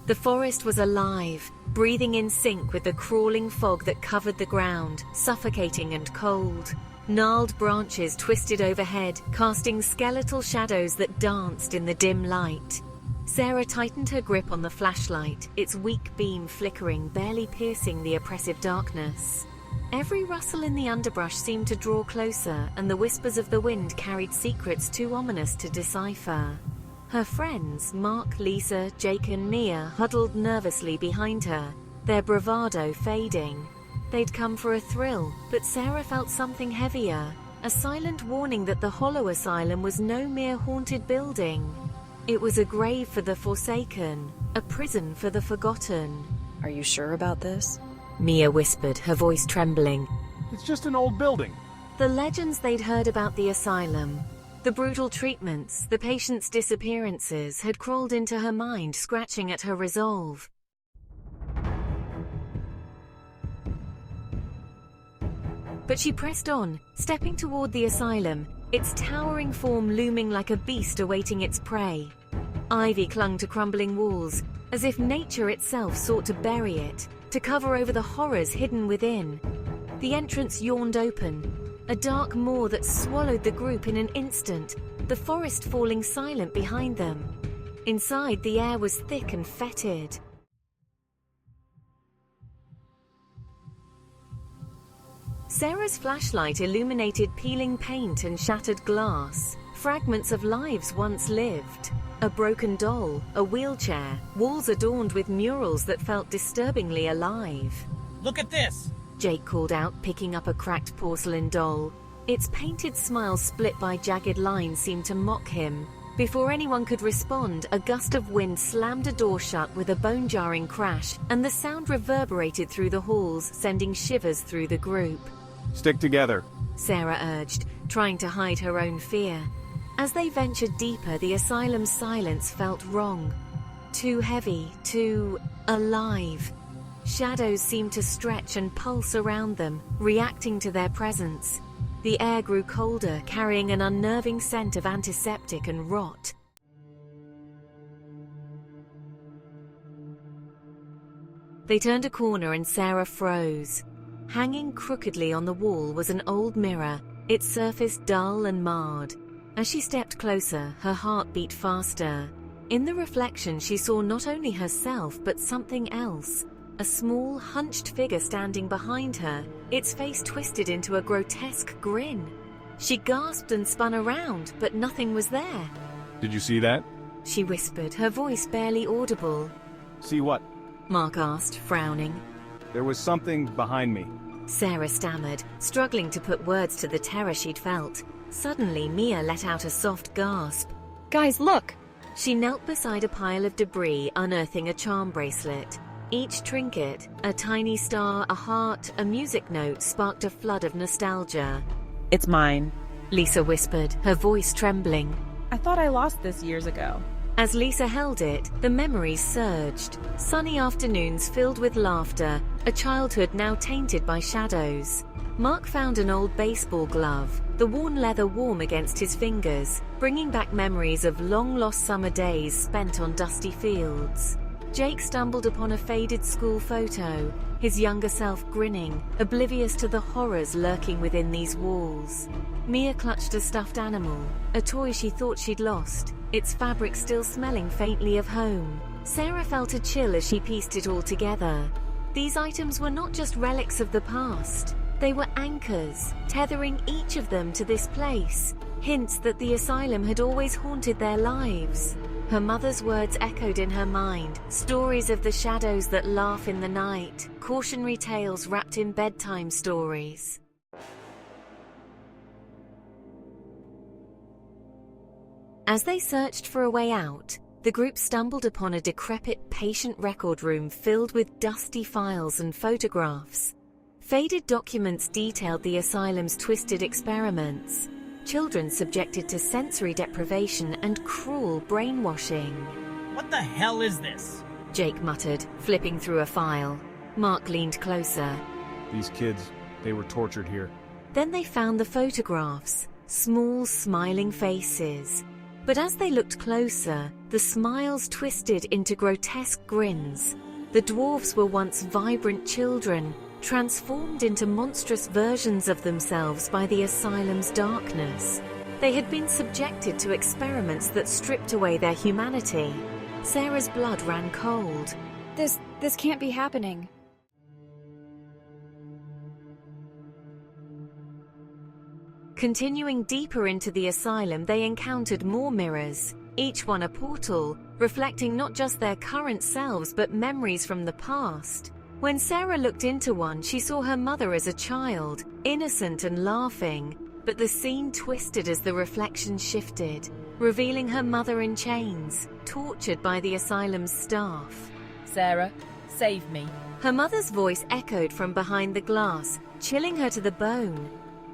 The forest was alive, breathing in sync with the crawling fog that covered the ground, suffocating and cold. Gnarled branches twisted overhead, casting skeletal shadows that danced in the dim light. Sarah tightened her grip on the flashlight, its weak beam flickering, barely piercing the oppressive darkness. Every rustle in the underbrush seemed to draw closer, and the whispers of the wind carried secrets too ominous to decipher. Her friends, Mark, Lisa, Jake and Mia, huddled nervously behind her, their bravado fading. They'd come for a thrill, but Sarah felt something heavier, a silent warning that the Hollow Asylum was no mere haunted building. It was a grave for the forsaken, a prison for the forgotten. Are you sure about this? Mia whispered, her voice trembling. It's just an old building. The legends they'd heard about the asylum, the brutal treatments, the patients' disappearances had crawled into her mind, scratching at her resolve. But she pressed on, stepping toward the asylum, its towering form looming like a beast awaiting its prey. Ivy clung to crumbling walls, as if nature itself sought to bury it, to cover over the horrors hidden within. The entrance yawned open, a dark maw that swallowed the group in an instant, the forest falling silent behind them. Inside, the air was thick and fetid. Sarah's flashlight illuminated peeling paint and shattered glass, fragments of lives once lived. A broken doll, a wheelchair, walls adorned with murals that felt disturbingly alive. Look at this! Jake called out, picking up a cracked porcelain doll. Its painted smile split by jagged lines seemed to mock him. Before anyone could respond, a gust of wind slammed a door shut with a bone-jarring crash, and the sound reverberated through the halls, sending shivers through the group. Stick together, Sarah urged, trying to hide her own fear. As they ventured deeper, the asylum's silence felt wrong. Too heavy, too alive. Shadows seemed to stretch and pulse around them, reacting to their presence. The air grew colder, carrying an unnerving scent of antiseptic and rot. They turned a corner and Sarah froze. Hanging crookedly on the wall was an old mirror, its surface dull and marred. As she stepped closer, her heart beat faster. In the reflection, she saw not only herself, but something else. A small, hunched figure standing behind her, its face twisted into a grotesque grin. She gasped and spun around, but nothing was there. Did you see that? She whispered, her voice barely audible. See what? Mark asked, frowning. There was something behind me. Sarah stammered, struggling to put words to the terror she'd felt. Suddenly, Mia let out a soft gasp. Guys, look! She knelt beside a pile of debris, unearthing a charm bracelet. Each trinket, a tiny star, a heart, a music note, sparked a flood of nostalgia. It's mine. Lisa whispered, her voice trembling. I thought I lost this years ago. As Lisa held it, the memories surged. Sunny afternoons filled with laughter, a childhood now tainted by shadows. Mark found an old baseball glove, the worn leather warm against his fingers, bringing back memories of long-lost summer days spent on dusty fields. Jake stumbled upon a faded school photo, his younger self grinning, oblivious to the horrors lurking within these walls. Mia clutched a stuffed animal, a toy she thought she'd lost, its fabric still smelling faintly of home. Sarah felt a chill as she pieced it all together. These items were not just relics of the past. They were anchors, tethering each of them to this place, hints that the asylum had always haunted their lives. Her mother's words echoed in her mind, stories of the shadows that laugh in the night, cautionary tales wrapped in bedtime stories. As they searched for a way out, the group stumbled upon a decrepit patient record room filled with dusty files and photographs. Faded documents detailed the asylum's twisted experiments, children subjected to sensory deprivation and cruel brainwashing. What the hell is this? Jake muttered, flipping through a file. Mark leaned closer. These kids, they were tortured here. Then they found the photographs, small, smiling faces. But as they looked closer, the smiles twisted into grotesque grins. The dwarfs were once vibrant children, transformed into monstrous versions of themselves by the asylum's darkness. They had been subjected to experiments that stripped away their humanity. Sarah's blood ran cold. This can't be happening. Continuing deeper into the asylum, they encountered more mirrors, each one a portal, reflecting not just their current selves but memories from the past. When Sarah looked into one, she saw her mother as a child, innocent and laughing, but the scene twisted as the reflection shifted, revealing her mother in chains, tortured by the asylum's staff. Sarah, save me. Her mother's voice echoed from behind the glass, chilling her to the bone.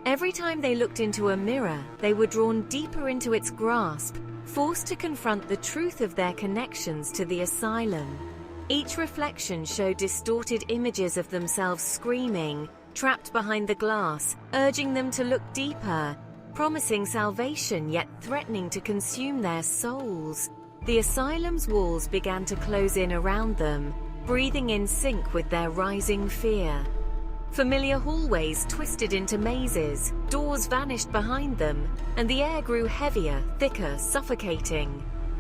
Every time they looked into a mirror, they were drawn deeper into its grasp, forced to confront the truth of their connections to the asylum. Each reflection showed distorted images of themselves screaming, trapped behind the glass, urging them to look deeper, promising salvation yet threatening to consume their souls. The asylum's walls began to close in around them, breathing in sync with their rising fear. Familiar hallways twisted into mazes, doors vanished behind them, and the air grew heavier, thicker, suffocating.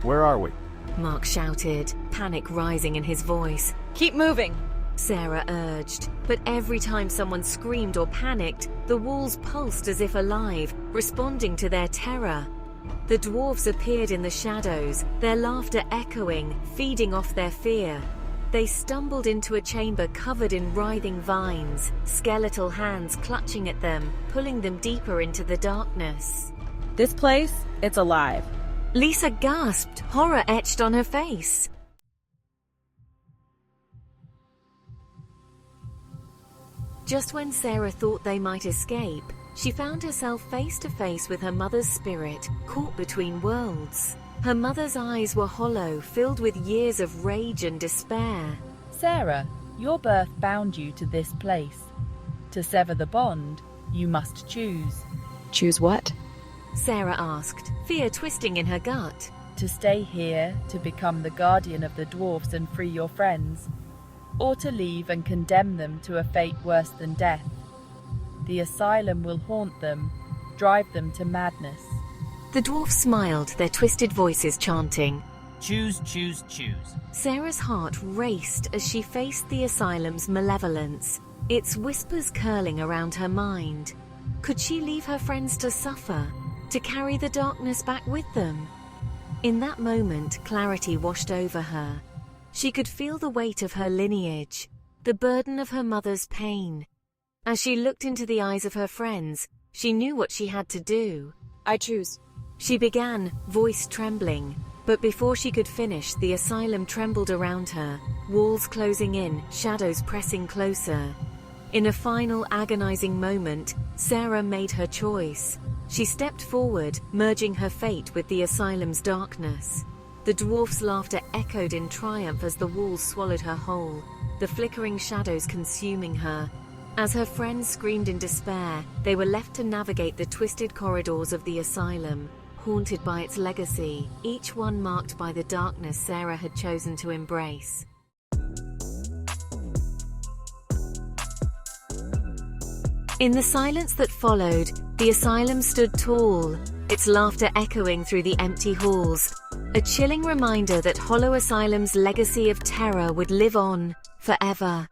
Where are we? Mark shouted, panic rising in his voice. Keep moving! Sarah urged, but every time someone screamed or panicked, the walls pulsed as if alive, responding to their terror. The dwarves appeared in the shadows, their laughter echoing, feeding off their fear. They stumbled into a chamber covered in writhing vines, skeletal hands clutching at them, pulling them deeper into the darkness. This place, it's alive. Lisa gasped, horror etched on her face. Just when Sarah thought they might escape, she found herself face to face with her mother's spirit, caught between worlds. Her mother's eyes were hollow, filled with years of rage and despair. Sarah, your birth bound you to this place. To sever the bond, you must choose. Choose what? Sarah asked, fear twisting in her gut. To stay here, to become the guardian of the dwarfs and free your friends, or to leave and condemn them to a fate worse than death. The asylum will haunt them, drive them to madness. The dwarfs smiled, their twisted voices chanting. Choose, choose, choose. Sarah's heart raced as she faced the asylum's malevolence, its whispers curling around her mind. Could she leave her friends to suffer, to carry the darkness back with them? In that moment, clarity washed over her. She could feel the weight of her lineage, the burden of her mother's pain. As she looked into the eyes of her friends, she knew what she had to do. I choose. She began, voice trembling, but before she could finish, the asylum trembled around her, walls closing in, shadows pressing closer. In a final agonizing moment, Sarah made her choice. She stepped forward, merging her fate with the asylum's darkness. The dwarf's laughter echoed in triumph as the walls swallowed her whole, the flickering shadows consuming her. As her friends screamed in despair, they were left to navigate the twisted corridors of the asylum, haunted by its legacy, each one marked by the darkness Sarah had chosen to embrace. In the silence that followed, the asylum stood tall, its laughter echoing through the empty halls, a chilling reminder that Hollow Asylum's legacy of terror would live on forever.